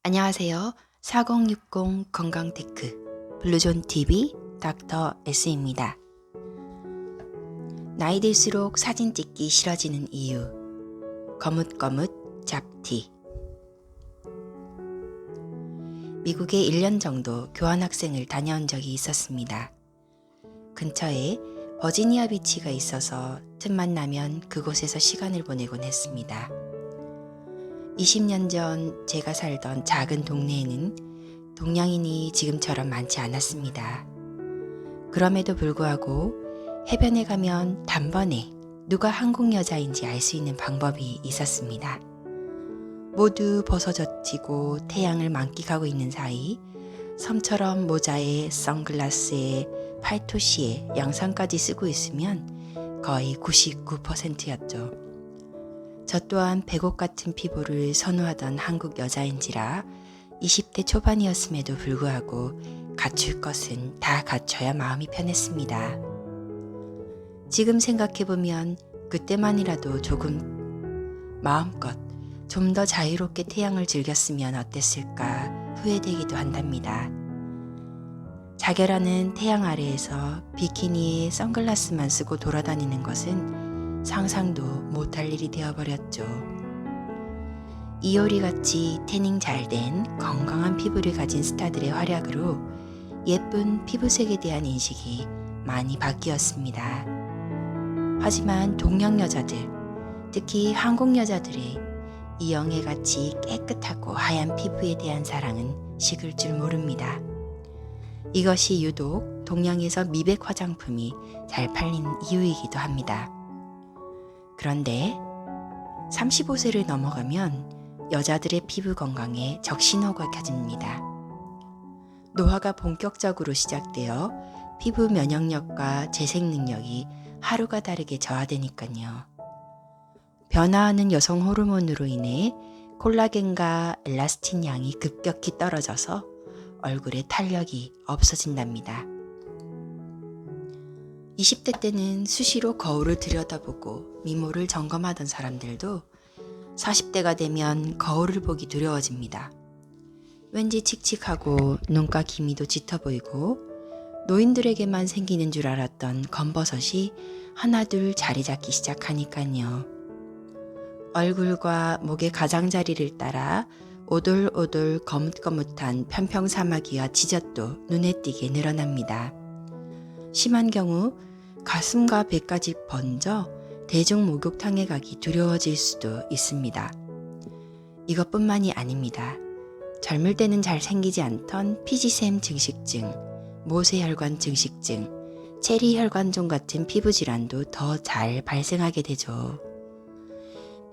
안녕하세요. 4060 건강테크 블루존TV 닥터 S입니다. 나이 들수록 사진 찍기 싫어지는 이유. 거뭇거뭇 잡티. 미국에 1년 정도 교환학생을 다녀온 적이 있었습니다. 근처에 버지니아 비치가 있어서 틈만 나면 그곳에서 시간을 보내곤 했습니다. 20년 전 제가 살던 작은 동네에는 동양인이 지금처럼 많지 않았습니다. 그럼에도 불구하고 해변에 가면 단번에 누가 한국 여자인지 알 수 있는 방법이 있었습니다. 모두 벗어젖히고 태양을 만끽하고 있는 사이 섬처럼 모자에 선글라스에 팔토시에 양산까지 쓰고 있으면 거의 99%였죠. 저 또한 백옥 같은 피부를 선호하던 한국 여자인지라 20대 초반이었음에도 불구하고 갖출 것은 다 갖춰야 마음이 편했습니다. 지금 생각해보면 그때만이라도 조금 마음껏 좀 더 자유롭게 태양을 즐겼으면 어땠을까 후회되기도 한답니다. 자결하는 태양 아래에서 비키니에 선글라스만 쓰고 돌아다니는 것은 상상도 못할 일이 되어버렸죠. 이효리같이 태닝 잘된 건강한 피부를 가진 스타들의 활약으로 예쁜 피부색에 대한 인식이 많이 바뀌었습니다. 하지만 동양 여자들, 특히 한국 여자들의 이영애같이 깨끗하고 하얀 피부에 대한 사랑은 식을 줄 모릅니다. 이것이 유독 동양에서 미백 화장품이 잘 팔리는 이유이기도 합니다. 그런데 35세를 넘어가면 여자들의 피부 건강에 적신호가 켜집니다. 노화가 본격적으로 시작되어 피부 면역력과 재생 능력이 하루가 다르게 저하되니까요. 변화하는 여성 호르몬으로 인해 콜라겐과 엘라스틴 양이 급격히 떨어져서 얼굴에 탄력이 없어진답니다. 20대 때는 수시로 거울을 들여다보고 미모를 점검하던 사람들도 40대가 되면 거울을 보기 두려워집니다. 왠지 칙칙하고 눈가 기미도 짙어 보이고 노인들에게만 생기는 줄 알았던 검버섯이 하나둘 자리 잡기 시작하니까요. 얼굴과 목의 가장자리를 따라 오돌오돌 거뭇거뭇한 편평사마귀와 지젖도 눈에 띄게 늘어납니다. 심한 경우 가슴과 배까지 번져 대중목욕탕에 가기 두려워질 수도 있습니다. 이것뿐만이 아닙니다. 젊을 때는 잘 생기지 않던 피지샘 증식증, 모세혈관 증식증, 체리혈관종 같은 피부질환도 더 잘 발생하게 되죠.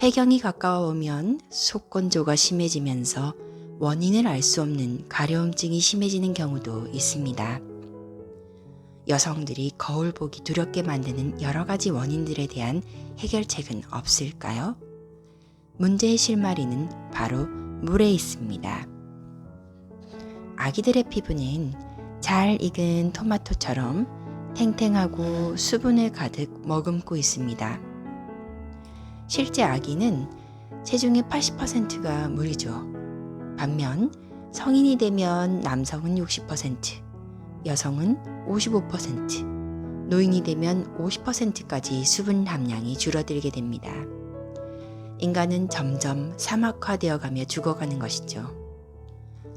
폐경이 가까워 오면 속건조가 심해지면서 원인을 알 수 없는 가려움증이 심해지는 경우도 있습니다. 여성들이 거울 보기 두렵게 만드는 여러 가지 원인들에 대한 해결책은 없을까요? 문제의 실마리는 바로 물에 있습니다. 아기들의 피부는 잘 익은 토마토처럼 탱탱하고 수분을 가득 머금고 있습니다. 실제 아기는 체중의 80%가 물이죠. 반면 성인이 되면 남성은 60%, 여성은 55%, 노인이 되면 50%까지 수분 함량이 줄어들게 됩니다. 인간은 점점 사막화되어가며 죽어가는 것이죠.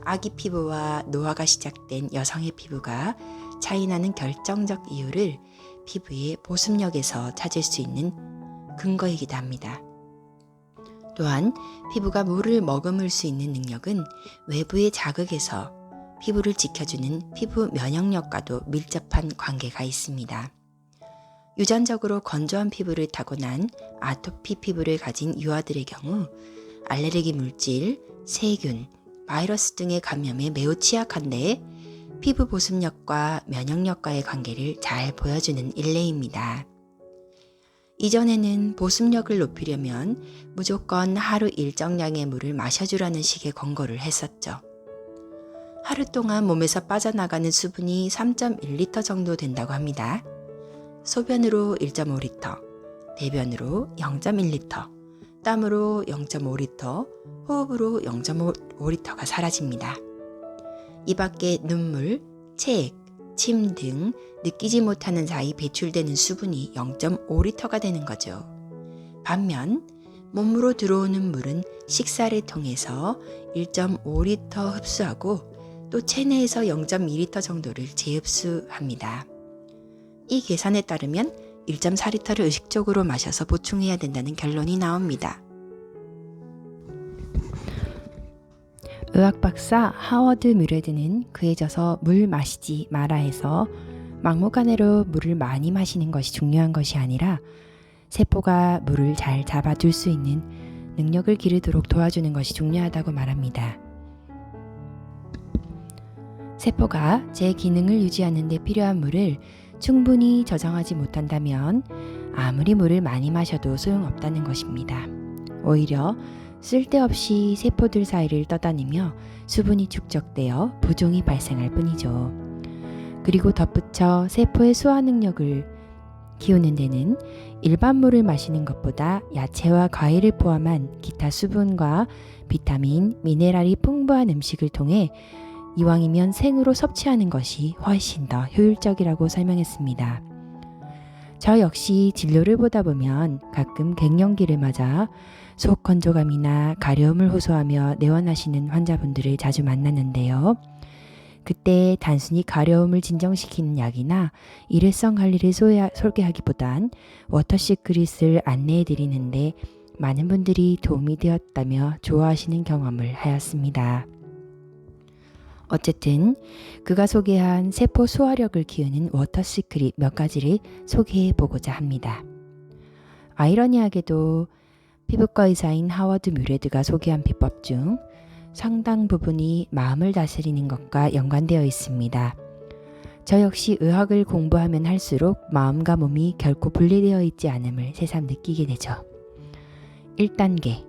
아기 피부와 노화가 시작된 여성의 피부가 차이나는 결정적 이유를 피부의 보습력에서 찾을 수 있는 근거이기도 합니다. 또한 피부가 물을 머금을 수 있는 능력은 외부의 자극에서 피부를 지켜주는 피부 면역력과도 밀접한 관계가 있습니다. 유전적으로 건조한 피부를 타고난 아토피 피부를 가진 유아들의 경우 알레르기 물질, 세균, 바이러스 등의 감염에 매우 취약한데 피부 보습력과 면역력과의 관계를 잘 보여주는 일례입니다. 이전에는 보습력을 높이려면 무조건 하루 일정량의 물을 마셔주라는 식의 권고를 했었죠. 하루 동안 몸에서 빠져나가는 수분이 3.1리터 정도 된다고 합니다. 소변으로 1.5리터, 대변으로 0.1리터, 땀으로 0.5리터, 호흡으로 0.5리터가 사라집니다. 이 밖에 눈물, 체액, 침 등 느끼지 못하는 사이 배출되는 수분이 0.5리터가 되는 거죠. 반면 몸으로 들어오는 물은 식사를 통해서 1.5리터 흡수하고 또 체내에서 0.2리터 정도를 재흡수합니다. 이 계산에 따르면 1.4리터를 의식적으로 마셔서 보충해야 된다는 결론이 나옵니다. 의학 박사 하워드 뮤레드는 그에 져서 물 마시지 마라 해서 막무가내로 물을 많이 마시는 것이 중요한 것이 아니라 세포가 물을 잘 잡아둘 수 있는 능력을 기르도록 도와주는 것이 중요하다고 말합니다. 세포가 제 기능을 유지하는 데 필요한 물을 충분히 저장하지 못한다면 아무리 물을 많이 마셔도 소용없다는 것입니다. 오히려 쓸데없이 세포들 사이를 떠다니며 수분이 축적되어 부종이 발생할 뿐이죠. 그리고 덧붙여 세포의 소화 능력을 키우는 데는 일반 물을 마시는 것보다 야채와 과일을 포함한 기타 수분과 비타민, 미네랄이 풍부한 음식을 통해 이왕이면 생으로 섭취하는 것이 훨씬 더 효율적이라고 설명했습니다. 저 역시 진료를 보다 보면 가끔 갱년기를 맞아 속 건조감이나 가려움을 호소하며 내원하시는 환자분들을 자주 만났는데요. 그때 단순히 가려움을 진정시키는 약이나 일회성 관리를 소개하기보단 워터시크릿을 안내해 드리는데 많은 분들이 도움이 되었다며 좋아하시는 경험을 하였습니다. 어쨌든 그가 소개한 세포 소화력을 키우는 워터시크릿 몇 가지를 소개해 보고자 합니다. 아이러니하게도 피부과 의사인 하워드 뮤레드가 소개한 비법 중 상당 부분이 마음을 다스리는 것과 연관되어 있습니다. 저 역시 의학을 공부하면 할수록 마음과 몸이 결코 분리되어 있지 않음을 새삼 느끼게 되죠. 1단계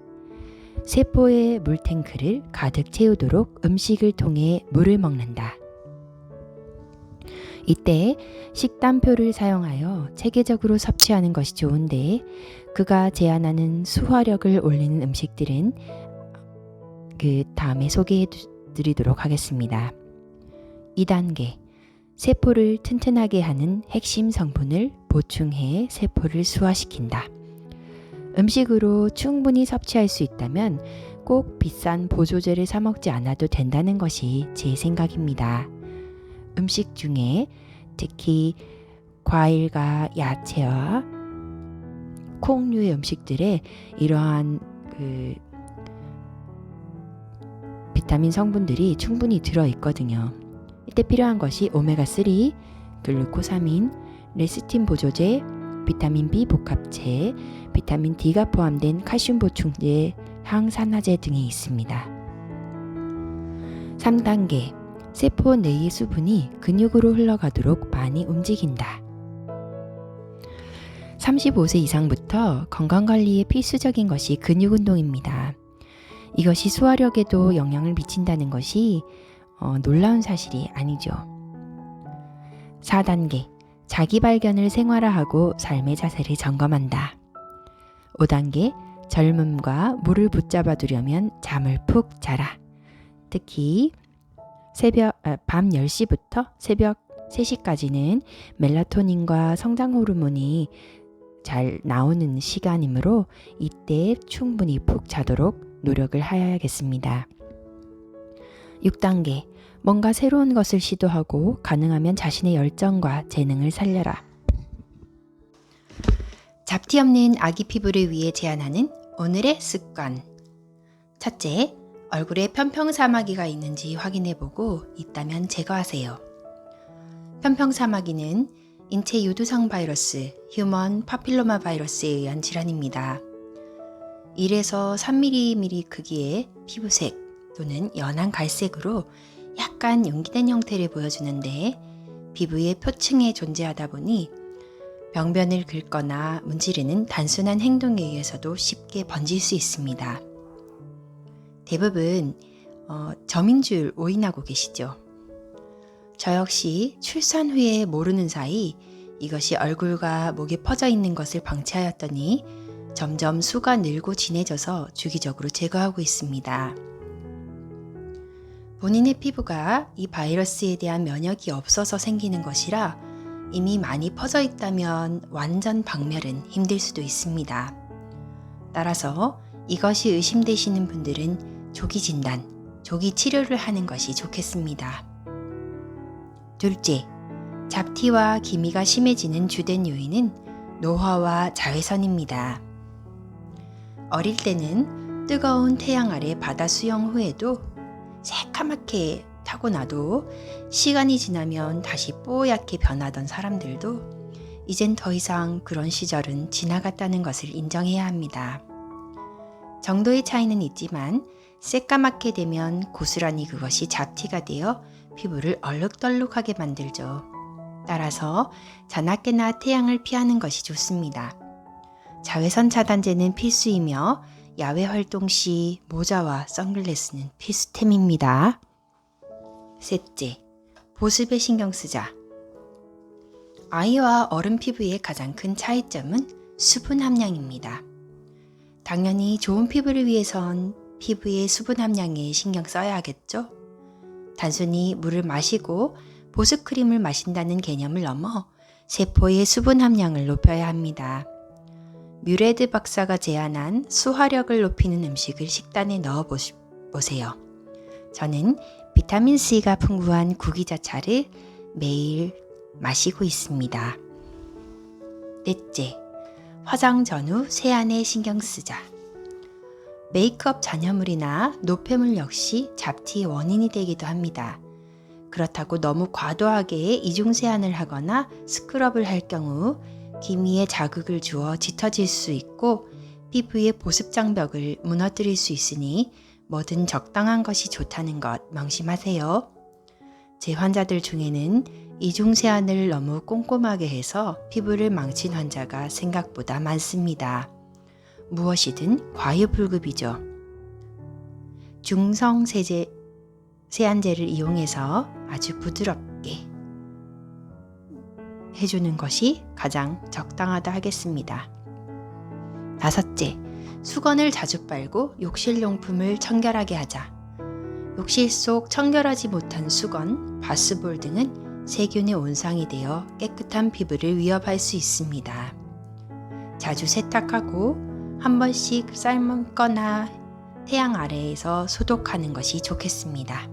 세포의 물탱크를 가득 채우도록 음식을 통해 물을 먹는다. 이때 식단표를 사용하여 체계적으로 섭취하는 것이 좋은데 그가 제안하는 소화력을 올리는 음식들은 그 다음에 소개해 드리도록 하겠습니다. 2단계 세포를 튼튼하게 하는 핵심 성분을 보충해 세포를 수화시킨다. 음식으로 충분히 섭취할 수 있다면 꼭 비싼 보조제를 사 먹지 않아도 된다는 것이 제 생각입니다. 음식 중에 특히 과일과 야채와 콩류의 음식들에 이러한 비타민 성분들이 충분히 들어있거든요. 이때 필요한 것이 오메가3, 글루코사민, 레시틴 보조제, 비타민 B 복합체, 비타민 D가 포함된 칼슘 보충제, 항산화제 등이 있습니다. 3단계 세포 내의 수분이 근육으로 흘러가도록 많이 움직인다. 35세 이상부터 건강관리에 필수적인 것이 근육운동입니다. 이것이 소화력에도 영향을 미친다는 것이 놀라운 사실이 아니죠. 4단계 자기 발견을 생활화하고 삶의 자세를 점검한다. 5단계 젊음과 물을 붙잡아 두려면 잠을 푹 자라. 특히 밤 10시부터 새벽 3시까지는 멜라토닌과 성장 호르몬이 잘 나오는 시간이므로 이때 충분히 푹 자도록 노력을 하여야겠습니다. 6단계 뭔가 새로운 것을 시도하고 가능하면 자신의 열정과 재능을 살려라. 잡티 없는 아기 피부를 위해 제안하는 오늘의 습관. 첫째, 얼굴에 편평사마귀가 있는지 확인해보고 있다면 제거하세요. 편평사마귀는 인체 유두성 바이러스, 휴먼 파필로마 바이러스에 의한 질환입니다. 1에서 3mm 크기의 피부색 또는 연한 갈색으로 약간 용기된 형태를 보여주는데 피부의 표층에 존재하다 보니 병변을 긁거나 문지르는 단순한 행동에 의해서도 쉽게 번질 수 있습니다. 대부분 점인 줄 오인하고 계시죠? 저 역시 출산 후에 모르는 사이 이것이 얼굴과 목에 퍼져 있는 것을 방치하였더니 점점 수가 늘고 진해져서 주기적으로 제거하고 있습니다. 본인의 피부가 이 바이러스에 대한 면역이 없어서 생기는 것이라 이미 많이 퍼져 있다면 완전 박멸은 힘들 수도 있습니다. 따라서 이것이 의심되시는 분들은 조기 진단, 조기 치료를 하는 것이 좋겠습니다. 둘째, 잡티와 기미가 심해지는 주된 요인은 노화와 자외선입니다. 어릴 때는 뜨거운 태양 아래 바다 수영 후에도 새까맣게 타고나도 시간이 지나면 다시 뽀얗게 변하던 사람들도 이젠 더 이상 그런 시절은 지나갔다는 것을 인정해야 합니다. 정도의 차이는 있지만 새까맣게 되면 고스란히 그것이 잡티가 되어 피부를 얼룩덜룩하게 만들죠. 따라서 자나깨나 태양을 피하는 것이 좋습니다. 자외선 차단제는 필수이며 야외 활동 시 모자와 선글라스는 필수템입니다. 셋째, 보습에 신경 쓰자. 아이와 어른 피부의 가장 큰 차이점은 수분 함량입니다. 당연히 좋은 피부를 위해선 피부의 수분 함량에 신경 써야 하겠죠? 단순히 물을 마시고 보습 크림을 마신다는 개념을 넘어 세포의 수분 함량을 높여야 합니다. 뮤레드 박사가 제안한 수화력을 높이는 음식을 식단에 넣어 보세요. 저는 비타민C가 풍부한 구기자차를 매일 마시고 있습니다. 넷째, 화장 전후 세안에 신경 쓰자. 메이크업 잔여물이나 노폐물 역시 잡티의 원인이 되기도 합니다. 그렇다고 너무 과도하게 이중 세안을 하거나 스크럽을 할 경우 기미에 자극을 주어 짙어질 수 있고 피부의 보습 장벽을 무너뜨릴 수 있으니 뭐든 적당한 것이 좋다는 것 명심하세요. 제 환자들 중에는 이중 세안을 너무 꼼꼼하게 해서 피부를 망친 환자가 생각보다 많습니다. 무엇이든 과유불급이죠. 중성 세안제를 이용해서 아주 부드럽게 해주는 것이 가장 적당하다 하겠습니다. 다섯째, 수건을 자주 빨고 욕실용품을 청결하게 하자. 욕실 속 청결하지 못한 수건, 바스볼 등은 세균의 온상이 되어 깨끗한 피부를 위협할 수 있습니다. 자주 세탁하고 한 번씩 삶거나 태양 아래에서 소독하는 것이 좋겠습니다.